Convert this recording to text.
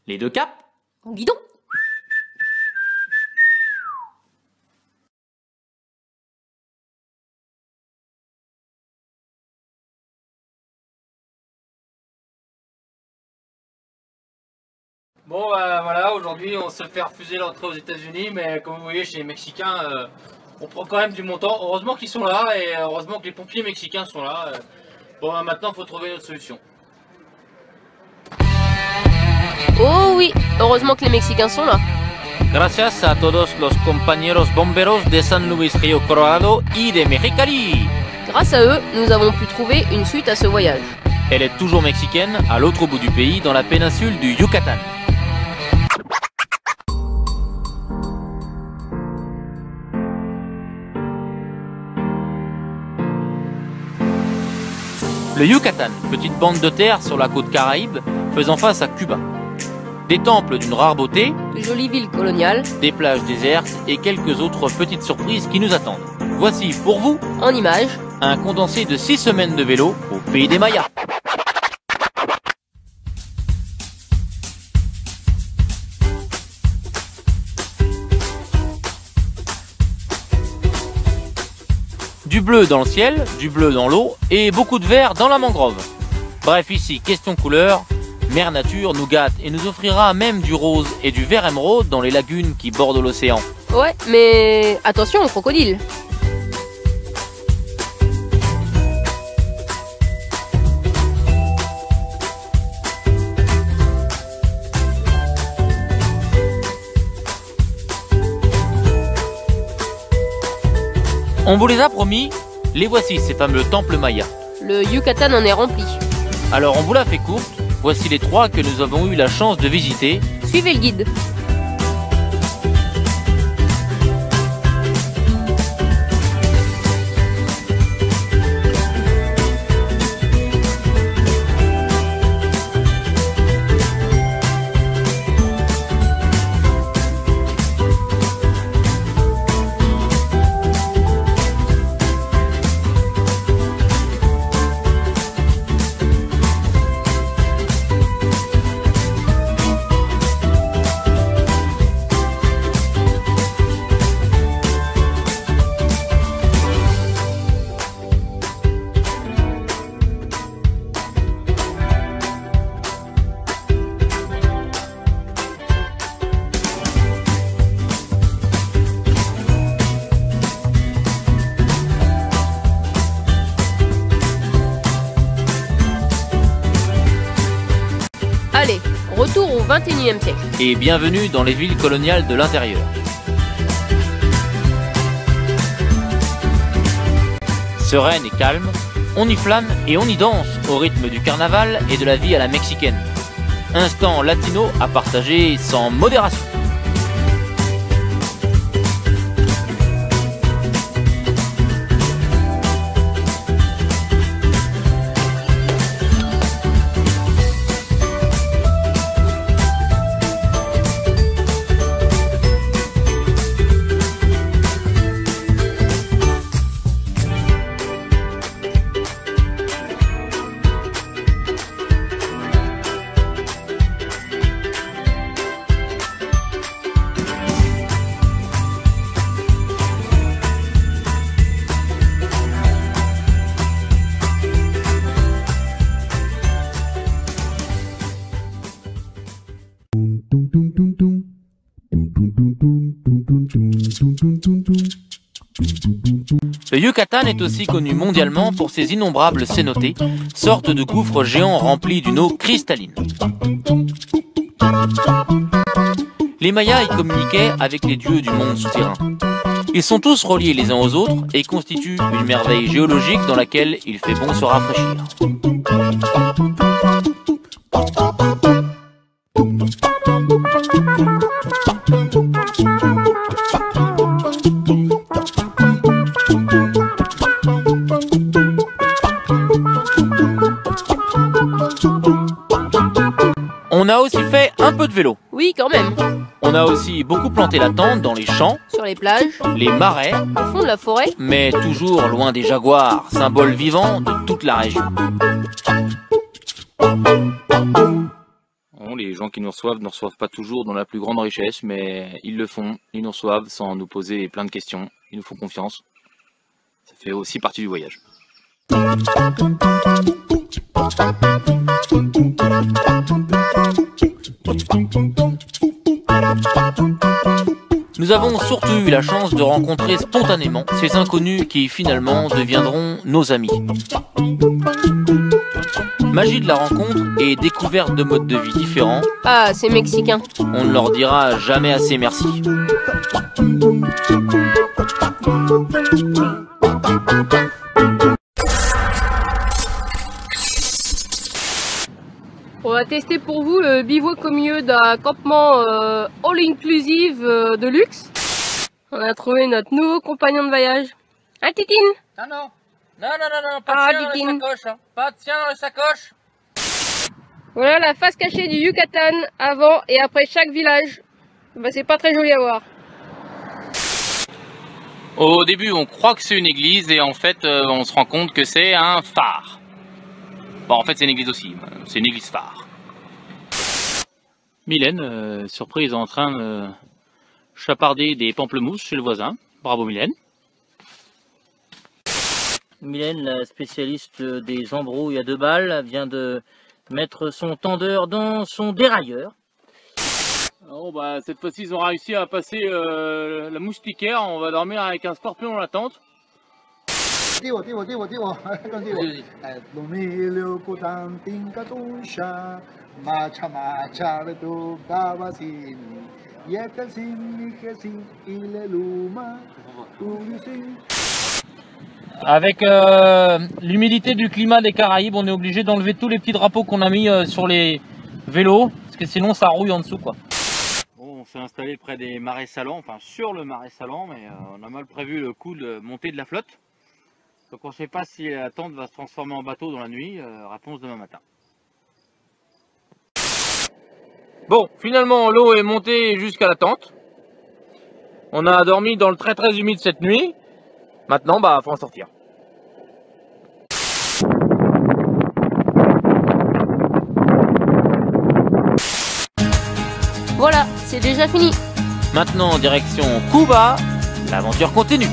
Les deux caps. Au guidon. Bon voilà, aujourd'hui on se fait refuser l'entrée aux États-Unis, mais comme vous voyez chez les Mexicains, on prend quand même du montant. Heureusement qu'ils sont là et heureusement que les pompiers mexicains sont là. Bon maintenant il faut trouver une autre solution. Oh oui, heureusement que les Mexicains sont là. Gracias a todos los compañeros bomberos de San Luis Río Colorado y de Mexicali. Grâce à eux, nous avons pu trouver une suite à ce voyage. Elle est toujours mexicaine, à l'autre bout du pays, dans la péninsule du Yucatan. Le Yucatan, petite bande de terre sur la côte Caraïbe, faisant face à Cuba. Des temples d'une rare beauté, De jolies villes coloniales, des plages désertes et quelques autres petites surprises qui nous attendent. Voici pour vous en images. un condensé de 6 semaines de vélo au pays des Mayas. Du bleu dans le ciel, du bleu dans l'eau et beaucoup de vert dans la mangrove. Bref, ici, question couleur, Mère Nature nous gâte et nous offrira même du rose et du vert émeraude dans les lagunes qui bordent l'océan. Ouais, mais attention aux crocodiles. On vous les a promis, les voici ces fameux temples mayas. Le Yucatan en est rempli. Alors on vous la fait courte, voici les 3 que nous avons eu la chance de visiter. Suivez le guide. Allez, retour au 21e siècle. Et bienvenue dans les villes coloniales de l'intérieur. Sereine et calme, on y flâne et on y danse au rythme du carnaval et de la vie à la mexicaine. Instant latino à partager sans modération. Le Yucatan est aussi connu mondialement pour ses innombrables cénotes, sortes de gouffres géants remplis d'une eau cristalline. Les Mayas y communiquaient avec les dieux du monde souterrain. Ils sont tous reliés les uns aux autres et constituent une merveille géologique dans laquelle il fait bon se rafraîchir. On a aussi fait un peu de vélo. Oui, quand même. On a aussi beaucoup planté la tente dans les champs, Sur les plages, les marais, au fond de la forêt. mais toujours loin des jaguars, symbole vivant de toute la région. attention, les gens qui nous reçoivent ne reçoivent pas toujours dans la plus grande richesse, mais ils le font, ils nous reçoivent sans nous poser plein de questions, ils nous font confiance. Ça fait aussi partie du voyage. Nous avons surtout eu la chance de rencontrer spontanément ces inconnus qui finalement deviendront nos amis. Magie de la rencontre et découverte de modes de vie différents. Ah, c'est mexicain. On ne leur dira jamais assez merci. On va tester pour vous le bivouac au milieu d'un campement all-inclusive de luxe. On a trouvé notre nouveau compagnon de voyage. Hein, Titine? Non, pas de chien dans les sacoches, hein. Pas de chien dans les sacoches. Voilà la face cachée du Yucatan avant et après chaque village. Bah, c'est pas très joli à voir. Au début, on croit que c'est une église et en fait, on se rend compte que c'est un phare. Bon, en fait, c'est une église aussi. C'est une église phare. Mylène, surprise, en train de chaparder des pamplemousses chez le voisin. Bravo, Mylène. Mylène, la spécialiste des embrouilles à 2 balles, vient de mettre son tendeur dans son dérailleur. Bon, bah, cette fois-ci, ils ont réussi à passer la moustiquaire. On va dormir avec un scorpion dans la tente. Avec l'humidité du climat des Caraïbes, on est obligé d'enlever tous les petits drapeaux qu'on a mis sur les vélos, parce que sinon ça rouille en dessous, quoi. Bon, on s'est installé près des marais salants, enfin sur le marais salant, mais on a mal prévu le coup de monter de la flotte. Donc on ne sait pas si la tente va se transformer en bateau dans la nuit. Réponse demain matin. Bon, finalement l'eau est montée jusqu'à la tente. On a dormi dans le très humide cette nuit. Maintenant, bah, faut en sortir. Voilà, c'est déjà fini. Maintenant, direction Cuba, l'aventure continue.